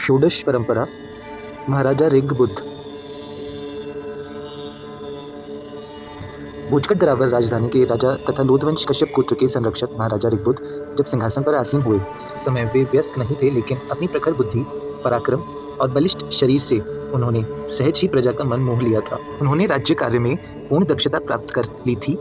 षोडश परंपरा महाराजा ऋग्बुद्ध। भोजकट दरावर राजधानी के राजा तथा लोधवंश कश्यप गोत्र के संरक्षक महाराजा ऋग्बुद्ध जब सिंहासन पर आसीन हुए उस समय वे व्यस्त नहीं थे, लेकिन अपनी प्रखर बुद्धि, पराक्रम और बलिष्ठ शरीर से उन्होंने सहज ही प्रजा का मन मोह लिया था। उन्होंने राज्य कार्य में पूर्ण दक्षता प्राप्त कर ली थी।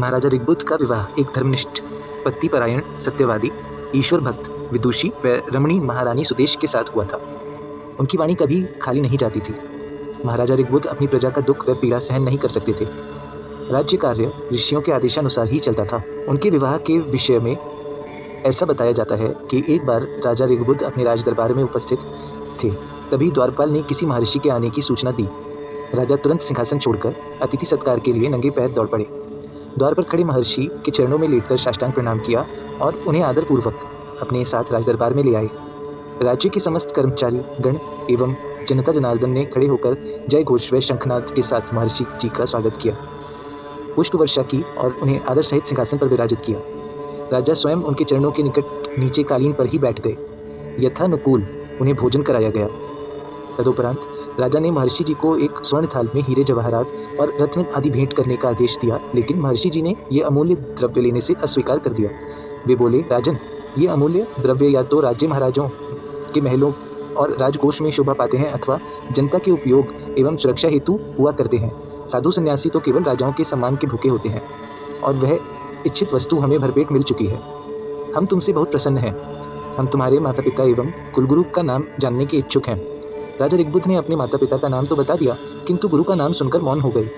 महाराजा ऋग्बुद्ध का विवाह एक धर्मनिष्ठ, पतिपरायण, सत्यवादी, ईश्वर भक्त, विदुषी व रमणी महारानी सुदेश के साथ हुआ था। उनकी वाणी कभी खाली नहीं जाती थी। महाराजा ऋग्बुद्ध अपनी प्रजा का दुख व पीड़ा सहन नहीं कर सकते थे। राज्य कार्य ऋषियों के आदेशानुसार ही चलता था। उनके विवाह के विषय में ऐसा बताया जाता है कि एक बार राजा ऋग्बुद्ध अपने राज दरबार में उपस्थित थे, तभी द्वारपाल ने किसी महर्षि के आने की सूचना दी। राजा तुरंत सिंहासन छोड़कर अतिथि सत्कार के लिए नंगे पैर दौड़ पड़े। द्वार पर खड़े महर्षि के चरणों में लेटकर साष्टांग प्रणाम किया और उन्हें आदरपूर्वक अपने साथ राज दरबार में ले आए। राज्य के समस्त कर्मचारी गण एवं जनता जनार्दन ने खड़े होकर जय घोष व शंखनाद के साथ महर्षि जी का स्वागत किया, पुष्प वर्षा की और उन्हें आदर सहित सिंहासन पर विराजित किया। राजा स्वयं उनके चरणों के निकट नीचे कालीन पर ही बैठ गए। यथानुकूल उन्हें भोजन कराया गया। तदुपरांत राजा ने महर्षि जी को एक स्वर्ण थाल में हीरे जवाहरात और रत्न आदि भेंट करने का आदेश दिया, लेकिन महर्षि जी ने ये अमूल्य द्रव्य लेने से अस्वीकार कर दिया। वे बोले, राजन, ये अमूल्य द्रव्य या तो राज्य महाराजों के महलों और राजकोष में शोभा पाते हैं अथवा जनता के उपयोग एवं सुरक्षा हेतु हुआ करते हैं। साधु सन्यासी तो केवल राजाओं के सम्मान के भूखे होते हैं और वह इच्छित वस्तु हमें भरपेट मिल चुकी है। हम तुमसे बहुत प्रसन्न हैं। हम तुम्हारे माता पिता एवं कुलगुरु का नाम जानने के इच्छुक हैं। राजा ऋग्बुद्ध ने अपने माता पिता का नाम तो बता दिया, किंतु गुरु का नाम सुनकर मौन हो गए।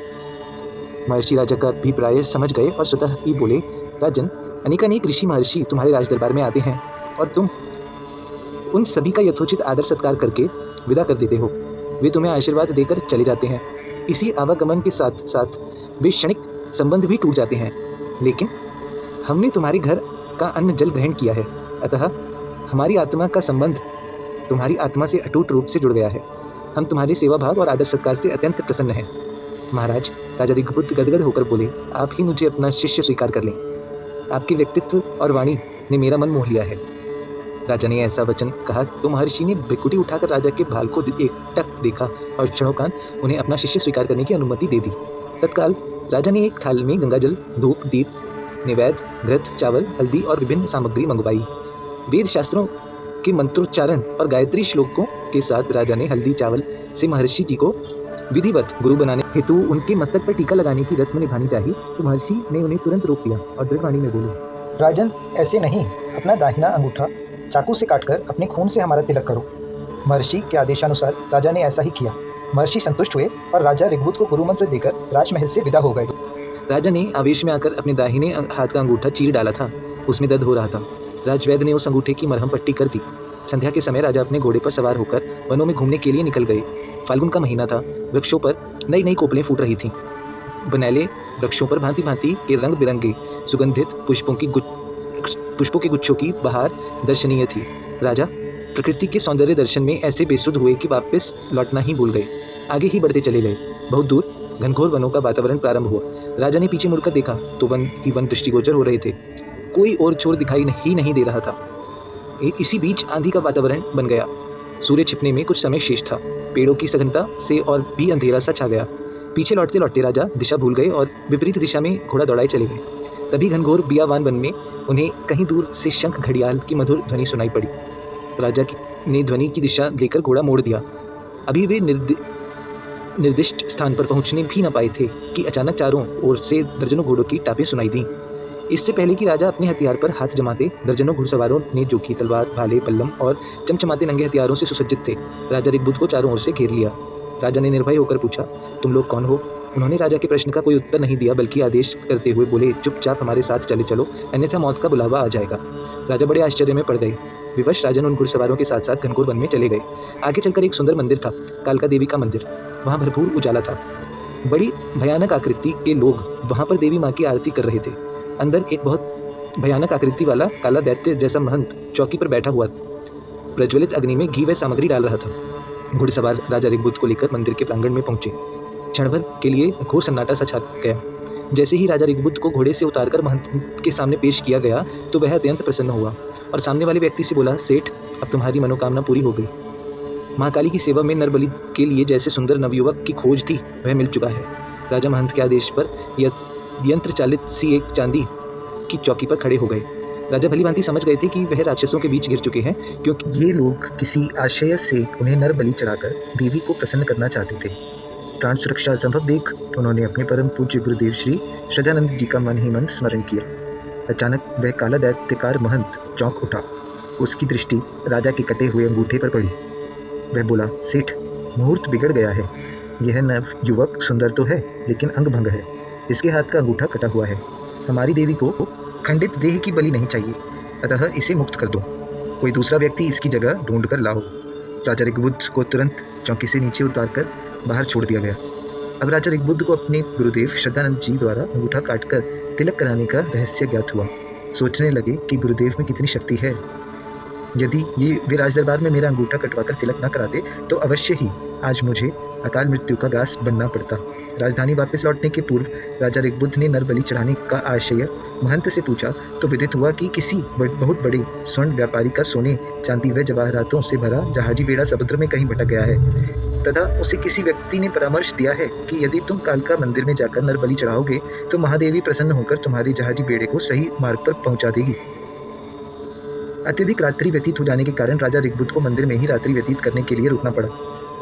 महर्षि राजा का अभिप्राय समझ गए और स्वतः ही बोले, राजन, अनेकानेक ऋषि महर्षि तुम्हारे राज दरबार में आते हैं और तुम उन सभी का यथोचित आदर सत्कार करके विदा कर देते हो। वे तुम्हें आशीर्वाद देकर चले जाते हैं। इसी आवागमन के साथ साथ वे क्षणिक संबंध भी टूट जाते हैं, लेकिन हमने तुम्हारे घर का अन्न जल ग्रहण किया है, अतः हमारी आत्मा का संबंध तुम्हारी आत्मा से अटूट रूप से जुड़ गया है। हम तुम्हारे सेवा भाव और आदर सत्कार से अत्यंत प्रसन्न हैं। महाराज, राजा ऋग्बुद्ध गदगद होकर बोले, आप ही मुझे अपना शिष्य स्वीकार कर लें। आपके व्यक्तित्व और वाणी ने मेरा मन मोह लिया है। राजा ने ऐसा वचन कहा तो महर्षि ने भ्रिकुटी उठाकर राजा के भाल को एकटक देखा और क्षणोकांत उन्हें अपना शिष्य स्वीकार करने की अनुमति दे दी। तत्काल राजा ने एक थाल में गंगाजल, धूप, दीप, निवेद, घृत, चावल, हल्दी और विभिन्न सामग्री मंगवाई। वेद शास्त्रों के मंत्रोच्चारण और गायत्री श्लोकों के साथ राजा ने हल्दी चावल से महर्षि जी को विधिवत गुरु बनाने हेतु उनके मस्तक पर टीका लगाने की रस्म निभानी चाहिए, तो महर्षि ने उन्हें तुरंत रोक दिया और दृढ़वाणी में बोले, राजन, ऐसे नहीं। अपना दाहिना अंगूठा चाकू से काटकर अपने खून से हमारा तिलक करो। महर्षि के आदेशानुसार राजा ने ऐसा ही किया। महर्षि संतुष्ट हुए और राजा ऋग्बुद्ध को गुरु मंत्र देकर राजमहल से विदा हो गए। राजा ने आवेश में आकर अपने दाहिने हाथ का अंगूठा चीर डाला था। उसमें दर्द हो रहा था। राजवैद्य ने उस अंगूठे की मरहम पट्टी कर दी। संध्या के समय राजा अपने घोड़े पर सवार होकर वनों में घूमने के लिए निकल गए। फाल्गुन का महीना था। वृक्षों पर नई नई कोपलें फूट रही थीं। बनैले वृक्षों पर भांति भांति के रंग बिरंगे सुगंधित पुष्पों के गुच्छों की बहार दर्शनीय थी। राजा प्रकृति के सौंदर्य दर्शन में ऐसे बेसुध हुए कि वापस लौटना ही भूल गए। आगे ही बढ़ते चले गए। बहुत दूर घनघोर वनों का वातावरण प्रारंभ हुआ। राजा ने पीछे मुड़कर देखा तो वन ही वन दृष्टिगोचर हो रहे थे। कोई और छोर दिखाई नहीं दे रहा था। इसी बीच आंधी का वातावरण बन गया। सूर्य छिपने में कुछ समय शेष था। पेड़ों की सघनता से और भी अंधेरा सा छा गया। पीछे लौटते लौटते राजा दिशा भूल गए और विपरीत दिशा में घोड़ा दौड़ाए चले गए। तभी घनघोर बियावान वन में उन्हें कहीं दूर से शंख घड़ियाल की मधुर ध्वनि सुनाई पड़ी। राजा ने ध्वनि की दिशा लेकर घोड़ा मोड़ दिया। अभी वे निर्दिष्ट स्थान पर पहुंचने भी न पाए थे कि अचानक चारों ओर से दर्जनों घोड़ों की टापें सुनाई दी। इससे पहले कि राजा अपने हथियार पर हाथ जमाते, दर्जनों घुड़सवारों ने जो कि तलवार, भाले, पल्लम और चमचमाते नंगे हथियारों से सुसज्जित थे, राजा ऋग्बुद्ध को चारों ओर से घेर लिया। राजा ने निर्भय होकर पूछा, तुम लोग कौन हो? उन्होंने राजा के प्रश्न का कोई उत्तर नहीं दिया, बल्कि आदेश करते हुए बोले, चुपचाप हमारे साथ चले चलो, अन्यथा मौत का बुलावा आ जाएगा। राजा बड़े आश्चर्य में पड़ गए। विवश राजन उन घुड़सवारों के साथ साथ घनघोर वन में चले गए। आगे चलकर एक सुंदर मंदिर था, कालका देवी का मंदिर। वहाँ भरपूर उजाला था। बड़ी भयानक आकृति के लोग वहाँ पर देवी माँ की आरती कर रहे थे। अंदर एक बहुत भयानक आकृति वाला काला दैत्य जैसा महंत चौकी पर बैठा हुआ प्रज्वलित अग्नि में घी व सामग्री डाल रहा था। घुड़सवार राजा ऋग्बुद्ध को लेकर मंदिर के प्रांगण में पहुंचे। क्षण भर के लिए घोर सन्नाटा सा छा गया। जैसे ही राजा ऋग्बुद्ध को घोड़े से उतारकर महंत के सामने पेश किया गया तो वह अत्यंत प्रसन्न हुआ और सामने वाले व्यक्ति से बोला, सेठ, अब तुम्हारी मनोकामना पूरी हो गई। महाकाली की सेवा में नरबलि के लिए जैसे सुंदर नवयुवक की खोज थी वह मिल चुका है। राजा महंत के आदेश पर यंत्र चालित सी एक चांदी की चौकी पर खड़े हो गए। राजा भलीभांति समझ गए थे कि वह राक्षसों के बीच घिर चुके हैं, क्योंकि ये लोग किसी आशय से उन्हें नरबलि चढ़ाकर देवी को प्रसन्न करना चाहते थे। प्राण सुरक्षा असंभव देख उन्होंने अपने परम पूज्य गुरुदेव श्री श्रद्धानंद जी का मन ही मन स्मरण किया। अचानक वह काला दैत्यकार महंत चौंक उठा। उसकी दृष्टि राजा के कटे हुए अंगूठे पर पड़ी। वह बोला, सेठ, मुहूर्त बिगड़ गया है। यह नव युवक सुंदर तो है, लेकिन अंग भंग है। इसके हाथ का अंगूठा कटा हुआ है। हमारी देवी को खंडित देह की बलि नहीं चाहिए, अतः इसे मुक्त कर दो। कोई दूसरा व्यक्ति इसकी जगह ढूंढ कर लाओ। राजा ऋग्बुद्ध को तुरंत चौकी से नीचे उतारकर बाहर छोड़ दिया गया। अब राजा ऋग्बुद्ध को अपने गुरुदेव श्रद्धानंद जी द्वारा अंगूठा काटकर तिलक कराने का रहस्य ज्ञात हुआ। सोचने लगे कि गुरुदेव में कितनी शक्ति है। यदि ये वे राज दरबार में मेरा अंगूठा कटवाकर तिलक न कराते तो अवश्य ही आज मुझे अकाल मृत्यु का ग्रास बनना पड़ता। राजधानी वापस लौटने के पूर्व राजा ऋग्बुद्ध ने नरबलि चढ़ाने का आशय महंत से पूछा तो विदित हुआ कि किसी बहुत बड़े स्वर्ण व्यापारी का सोने, चांदी व जवाहरातों से भरा जहाजी बेड़ा समुद्र में कहीं भटक गया है तथा उसे किसी व्यक्ति ने परामर्श दिया है कि यदि तुम कालका मंदिर में जाकर नरबलि चढ़ाओगे तो महादेवी प्रसन्न होकर तुम्हारे जहाजी बेड़े को सही मार्ग पर पहुंचा देगी। अत्यधिक रात्रि व्यतीत हो जाने के कारण राजा ऋग्बुद्ध को मंदिर में ही रात्रि व्यतीत करने के लिए रुकना पड़ा।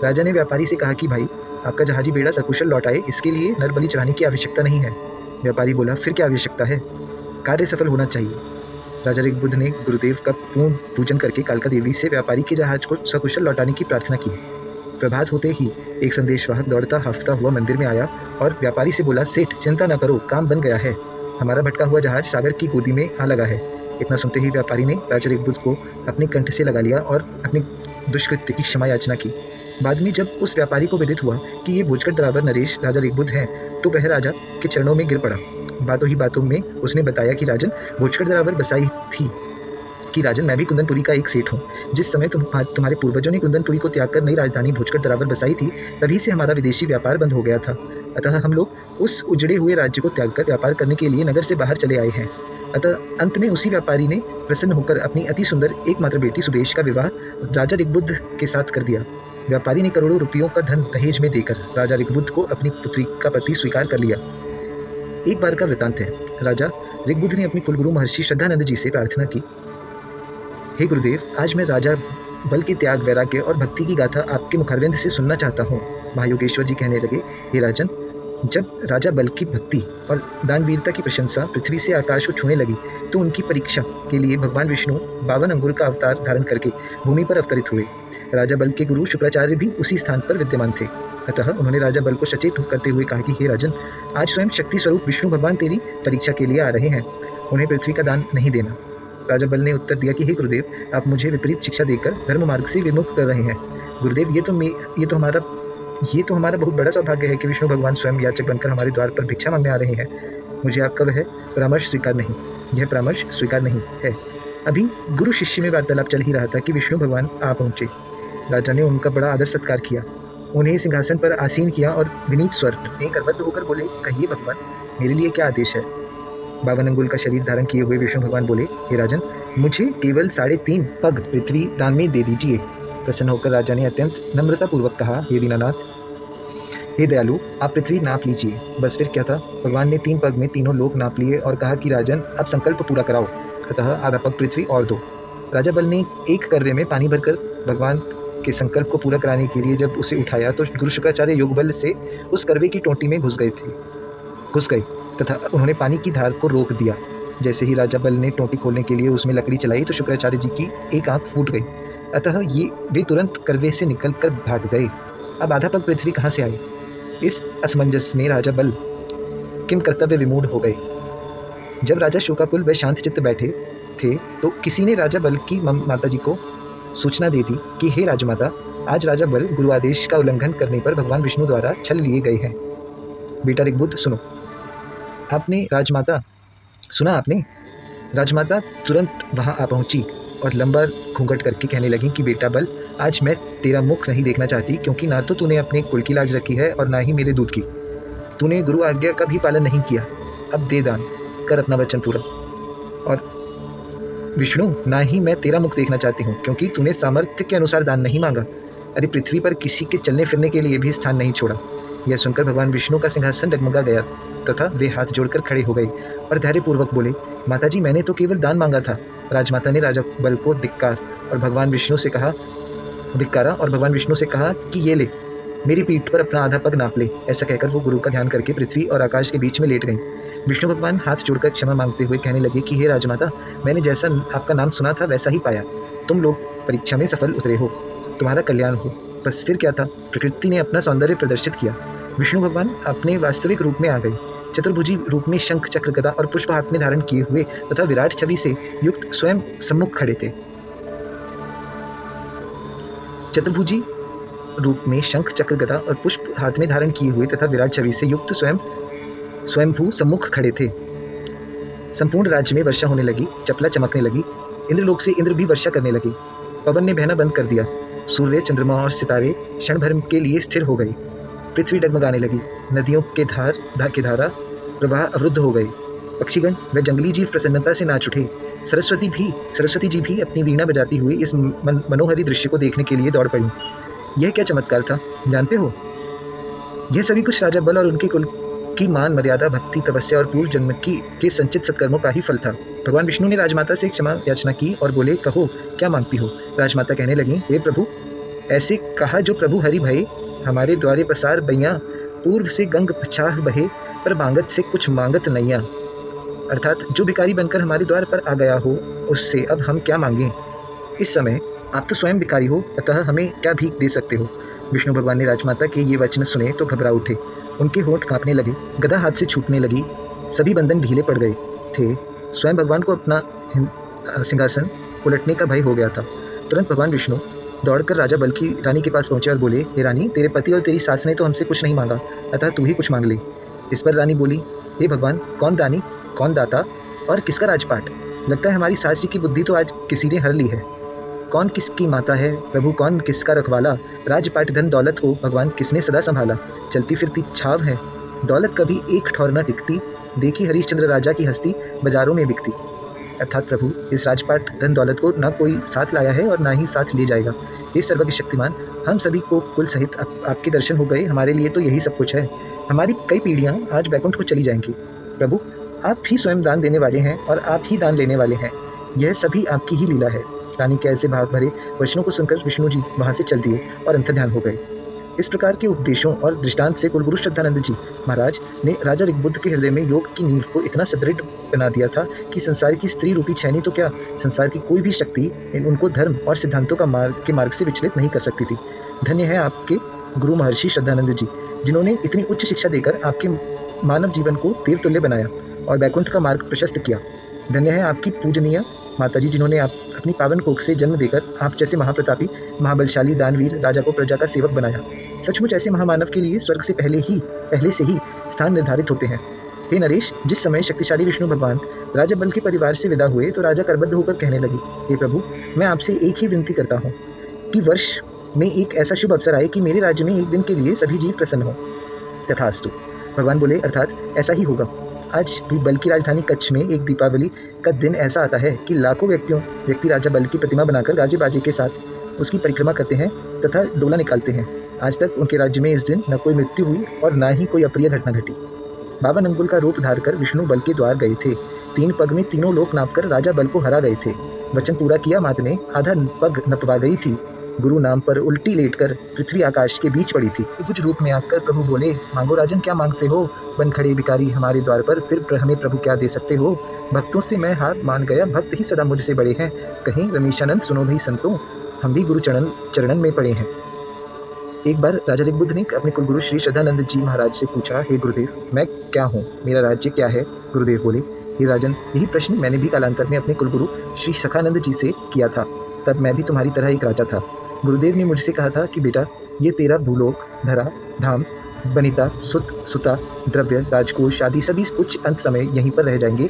राजा ने व्यापारी से कहा कि भाई, आपका जहाजी बेड़ा सकुशल लौट आए, इसके लिए नरबलि चढ़ाने की आवश्यकता नहीं है। व्यापारी बोला, फिर क्या आवश्यकता है? कार्य सफल होना चाहिए। राजा ऋग्बुद्ध ने गुरुदेव का पूर्ण पूजन करके कालका देवी से व्यापारी के जहाज को सकुशल लौटाने की प्रार्थना की। प्रभात होते ही एक संदेशवाहक दौड़ता हाफता हुआ मंदिर में आया और व्यापारी से बोला, सेठ, चिंता न करो, काम बन गया है। हमारा भटका हुआ जहाज सागर की गोदी में आ लगा है। इतना सुनते ही व्यापारी ने राजा ऋग्बुद्ध को अपने कंठ से लगा लिया और अपने दुष्कृत्य की क्षमा याचना की। बाद में जब उस व्यापारी को विदित हुआ कि ये भोजकर दरावर नरेश राजा ऋग्बुद्ध हैं, तो वह राजा के चरणों में गिर पड़ा। बातों ही बातों में उसने बताया कि राजन, भोजकर दरावर बसाई थी कि राजन, मैं भी कुंदनपुरी का एक सेठ हूँ। जिस समय तुम्हारे पूर्वजों ने कुंदनपुरी को त्याग कर नई राजधानी भोजकर दरावर बसाई थी, तभी से हमारा विदेशी व्यापार बंद हो गया था। अतः हम लोग उस उजड़े हुए राज्य को त्याग कर व्यापार करने के लिए नगर से बाहर चले आए हैं। अतः अंत में उसी व्यापारी ने प्रसन्न होकर अपनी अति सुंदर एकमात्र बेटी सुदेश का विवाह राजा ऋग्बुद्ध के साथ कर दिया। व्यापारी ने करोड़ों रुपयों का धन दहेज में देकर राजा ऋग्बुद्ध को अपनी पुत्री का पति स्वीकार कर लिया। एक बार का वृतांत है। राजा ऋग्बुद्ध ने अपने कुलगुरु महर्षि श्रद्धानंद जी से प्रार्थना की, हे गुरुदेव, आज मैं राजा बल के त्याग, वैराग्य और भक्ति की गाथा आपके मुखारविंद से सुनना चाहता हूँ। महायोगेश्वर जी कहने लगे, हे राजन, जब राजा बल की भक्ति और दानवीरता की प्रशंसा पृथ्वी से आकाश को छूने लगी तो उनकी परीक्षा के लिए भगवान विष्णु 52 अंगुल का अवतार धारण करके भूमि पर अवतरित हुए। राजा बल के गुरु शुक्राचार्य भी उसी स्थान पर विद्यमान थे। अतः उन्होंने राजा बल को सचेत करते हुए कहा कि हे राजन, आज स्वयं शक्ति स्वरूप विष्णु भगवान तेरी परीक्षा के लिए आ रहे हैं, उन्हें पृथ्वी का दान नहीं देना। राजा बल ने उत्तर दिया कि हे गुरुदेव, आप मुझे विपरीत शिक्षा देकर धर्म मार्ग से विमुख कर रहे हैं। गुरुदेव, ये तो हमारा बहुत बड़ा सौभाग्य है कि विष्णु भगवान स्वयं याचक बनकर हमारे द्वार पर भिक्षा मांगने आ रहे हैं। मुझे आपका वह परामर्श स्वीकार नहीं है। अभी गुरु शिष्य में वार्तालाप चल ही रहा था कि विष्णु भगवान आ पहुँचे। राजा ने उनका बड़ा आदर सत्कार किया, उन्हें सिंहासन पर आसीन किया और विनीत स्वर में करबद्ध होकर बोले, कहिए भगवान, मेरे लिए क्या आदेश है? 52 अंगुल का शरीर धारण किए हुए विष्णु भगवान बोले, हे राजन, मुझे केवल 3.5 पग पृथ्वी दान में दे दीजिए। प्रसन्न होकर राजा ने अत्यंत नम्रतापूर्वक कहा, हे दीनानाथ, हे दयालु, आप पृथ्वी नाप लीजिए। बस फिर क्या था, भगवान ने 3 पग में तीनों लोक नाप लिए और कहा कि राजन, अब संकल्प पूरा कराओ। अतः आधा पग पृथ्वी और दो। राजा बल ने एक करवे में पानी भरकर भगवान के संकल्प को पूरा कराने के लिए जब उसे उठाया तो गुरु शुक्राचार्य योग बल से उस करवे की टोंटी में घुस गए तथा उन्होंने पानी की धार को रोक दिया। जैसे ही राजा बल ने टोंटी खोलने के लिए उसमें लकड़ी चलाई तो शुक्राचार्य जी की एक आंख फूट गई। अतः वे तुरंत करवे से निकलकर भाग गए। अब आधा पग पृथ्वी कहाँ से आए? इस असमंजस में राजा बल किम कर्तव्य विमूढ़ हो गए। जब राजा शोकाकुल व शांत चित्त बैठे थे तो किसी ने राजा बल की माता जी को सूचना दे दी कि हे राजमाता, आज राजा बल गुरु आदेश का उल्लंघन करने पर भगवान विष्णु द्वारा छल लिए गए हैं। बेटा ऋग्बुद्ध, सुनो। आपने राजमाता तुरंत वहां आ पहुंची और लंबा घूंघट करके कहने लगी कि बेटा बल, आज मैं तेरा मुख नहीं देखना चाहती, क्योंकि ना तो तूने अपने कुल की लाज रखी है और ना ही मेरे दूध की। तूने गुरु आज्ञा का भी पालन नहीं किया। अब दे दान कर अपना वचन पूरा। और विष्णु, ना ही मैं तेरा मुख देखना चाहती हूँ, क्योंकि तूने सामर्थ्य के अनुसार दान नहीं मांगा। अरे पृथ्वी पर किसी के चलने फिरने के लिए भी स्थान नहीं छोड़ा। यह सुनकर भगवान विष्णु का सिंहासन डगमगा गया तथा वे हाथ जोड़कर खड़े हो गए और धैर्यपूर्वक बोले, माताजी मैंने तो केवल दान मांगा था। राजमाता ने राजा बल को धिक्कारा और भगवान विष्णु से कहा कि ये ले, मेरी पीठ पर अपना आधा पग नाप ले। ऐसा कहकर वो गुरु का ध्यान करके पृथ्वी और आकाश के बीच में लेट गई। विष्णु भगवान हाथ जोड़कर क्षमा मांगते हुए कहने लगे कि हे राजमाता, मैंने जैसा आपका नाम सुना था वैसा ही पाया। तुम लोग परीक्षा में सफल उतरे हो, तुम्हारा कल्याण हो। बस फिर क्या था, प्रकृति ने अपना सौंदर्य प्रदर्शित किया। विष्णु भगवान अपने वास्तविक रूप में आ गए। चतुर्भुजी रूप में शंख चक्र गदा और पुष्प हाथ में धारण किए हुए तथा विराट छवि से युक्त स्वयं सम्मुख खड़े थे। चतुर्भुजी रूप में शंख चक्र गदा और पुष्प हाथ में धारण किए हुए तथा विराट छवि से युक्त स्वयंभू सम्मुख खड़े थे। संपूर्ण राज्य में वर्षा होने लगी, चपला चमकने लगी, इंद्रलोक से इंद्र भी वर्षा करने लगी। पवन ने बहना बंद कर दिया। सूर्य, चंद्रमा और सितारे क्षण भर के लिए स्थिर हो गए। पृथ्वी डगमगाने लगी। नदियों के धारा प्रवाह अवरुद्ध हो गए। पक्षीगण व जंगली जीव प्रसन्नता से नाच उठे। सरस्वती जी भी अपनी वीणा बजाती हुई इस मनोहरी दृश्य को देखने के लिए दौड़ पड़ी। यह क्या चमत्कार था, जानते हो? यह सभी कुछ राजा बल और उनके कुल की मान मर्यादा, भक्ति, तपस्या और पूर्व जन्म के संचित सत्कर्मों का ही फल था। भगवान विष्णु ने राजमाता से क्षमा याचना की और बोले, कहो क्या मांगती हो? राजमाता कहने लगी, हे प्रभु, ऐसे कहा जो प्रभु हरि भये, हमारे द्वारे पसार बैया, पूर्व से गंग पछाह बहे, पर मांगत से कुछ मांगत नैया। अर्थात जो भिखारी बनकर हमारे द्वार पर आ गया हो, उससे अब हम क्या मांगें? इस समय आप तो स्वयं भिखारी हो, अतः हमें क्या भीख दे सकते हो? विष्णु भगवान ने राजमाता के ये वचन सुने तो घबरा उठे। उनके होंठ कांपने लगे, गदा हाथ से छूटने लगी, सभी बंधन ढीले पड़ गए थे। स्वयं भगवान को अपना सिंहासन उलटने का भय हो गया था। तुरंत भगवान विष्णु दौड़कर राजा बल की रानी के पास पहुंचे और बोले, हे रानी, तेरे पति और तेरी सास ने तो हमसे कुछ नहीं मांगा, अतः तू ही कुछ मांग ले। इस पर रानी बोली, हे भगवान, कौन दानी, कौन दाता और किसका राजपाट? लगता है हमारी सास जी की बुद्धि तो आज किसी ने हर ली है। कौन किसकी माता है प्रभु, कौन किसका रखवाला? राजपाट धन दौलत को भगवान किसने सदा संभाला? चलती फिरती छाव है, दौलत कभी एक ठौर न टिकती, देखी हरिश्चंद्र राजा की हस्ती बाजारों में बिकती। अर्थात प्रभु, इस राजपाट धन दौलत को न कोई साथ लाया है और ना ही साथ ले जाएगा। हे सर्वज्ञ शक्तिमान, हम सभी को कुल सहित आपके दर्शन हो गए, हमारे लिए तो यही सब कुछ है। हमारी कई पीढ़ियाँ आज वैकुंठ को चली जाएंगी। प्रभु, आप ही स्वयं दान देने वाले हैं और आप ही दान लेने वाले हैं, यह सभी आपकी ही लीला है। रानी के ऐसे भाव भरे वचनों को सुनकर विष्णु जी वहाँ से चल दिए और अंतर्ध्यान हो गए। इस प्रकार के उपदेशों और दृष्टांत से कुलगुरु श्रद्धानंद जी महाराज ने राजा ऋग्बुद्ध के हृदय में योग की नींव को इतना सुदृढ़ बना दिया था कि संसार की स्त्री रूपी छैनी तो क्या, संसार की कोई भी शक्ति उनको धर्म और सिद्धांतों का मार्ग से विचलित नहीं कर सकती थी। धन्य है आपके गुरु महर्षि श्रद्धानंद जी, जिन्होंने इतनी उच्च शिक्षा देकर आपके मानव जीवन को देवतुल्य बनाया और वैकुंठ का मार्ग प्रशस्त किया। धन्य है आपकी पूजनीय माताजी, जिन्होंने आप अपनी पावन कोख से जन्म देकर आप जैसे महाप्रतापी, महाबलशाली दानवीर राजा को प्रजा का सेवक बनाया। सचमुच ऐसे महामानव के लिए स्वर्ग से पहले से ही स्थान निर्धारित होते हैं। हे नरेश, जिस समय शक्तिशाली विष्णु भगवान राजा बल के परिवार से विदा हुए तो राजा करबद्ध होकर कहने लगे, हे प्रभु, मैं आपसे एक ही विनती करता हूँ कि वर्ष में एक ऐसा शुभ अवसर आए कि मेरे राज्य में एक दिन के लिए सभी जीव प्रसन्न हों। तथास्तु। भगवान बोले, अर्थात ऐसा ही होगा। आज भी बल की राजधानी कच्छ में एक दीपावली का दिन ऐसा आता है कि लाखों व्यक्ति राजा बल की प्रतिमा बनाकर गाजे बाजे के साथ उसकी परिक्रमा करते हैं तथा डोला निकालते हैं। आज तक उनके राज्य में इस दिन न कोई मृत्यु हुई और न ही कोई अप्रिय घटना घटी। 52 अंगुल का रूप धारकर विष्णु बल के द्वार गए थे। 3 पग में तीनों लोक नापकर राजा बल को हरा गए थे। वचन पूरा किया मात ने आधा पग नपवा गई थी। गुरु नाम पर उल्टी लेटकर पृथ्वी आकाश के बीच पड़ी थी। कुछ रूप में आकर प्रभु बोले, मांगो राजन, क्या मांगते हो? बन खड़े भिखारी हमारे द्वार पर, फिर हमें प्रभु क्या दे सकते हो? भक्तों से मैं हार मान गया, भक्त ही सदा मुझसे बड़े हैं। कहीं रमेशानंद सुनो भाई संतों, हम भी गुरु चरणन में पड़े हैं। एक बार राजा ऋग्बुद्ध ने अपने कुलगुरु श्री श्रद्धानंद जी महाराज से पूछा, हे गुरुदेव, मैं क्या हूँ, मेरा राज्य क्या है? गुरुदेव बोले, हे राजन, यही प्रश्न मैंने भी कालांतर में अपने कुलगुरु श्री सखानंद जी से किया था। तब मैं भी तुम्हारी तरह एक राजा था। गुरुदेव ने मुझसे कहा था कि बेटा, ये तेरा भूलोक, धरा, धाम, बनिता, सुता, द्रव्य, राजकोष आदि सभी कुछ अंत समय यहीं पर रह जाएंगे।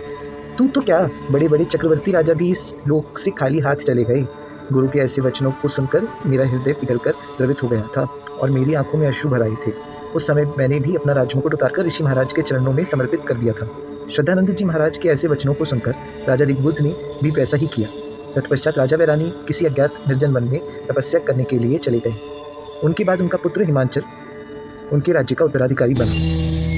तू तो क्या, बड़े बड़े चक्रवर्ती राजा भी इस लोक से खाली हाथ चले गए। गुरु के ऐसे वचनों को सुनकर मेरा हृदय पिघलकर द्रवित हो गया था और मेरी आंखों में अश्रु भर आए थे। उस समय मैंने भी अपना राजमुकुट उतारकर ऋषि महाराज के चरणों में समर्पित कर दिया था। श्रद्धानंद जी महाराज के ऐसे वचनों को सुनकर राजा ऋग्बुद्ध ने भी वैसा ही किया। तत्पश्चात राजा व रानी किसी अज्ञात निर्जन वन में तपस्या करने के लिए चले गए। उनके बाद उनका पुत्र हिमांचल उनके राज्य का उत्तराधिकारी बना।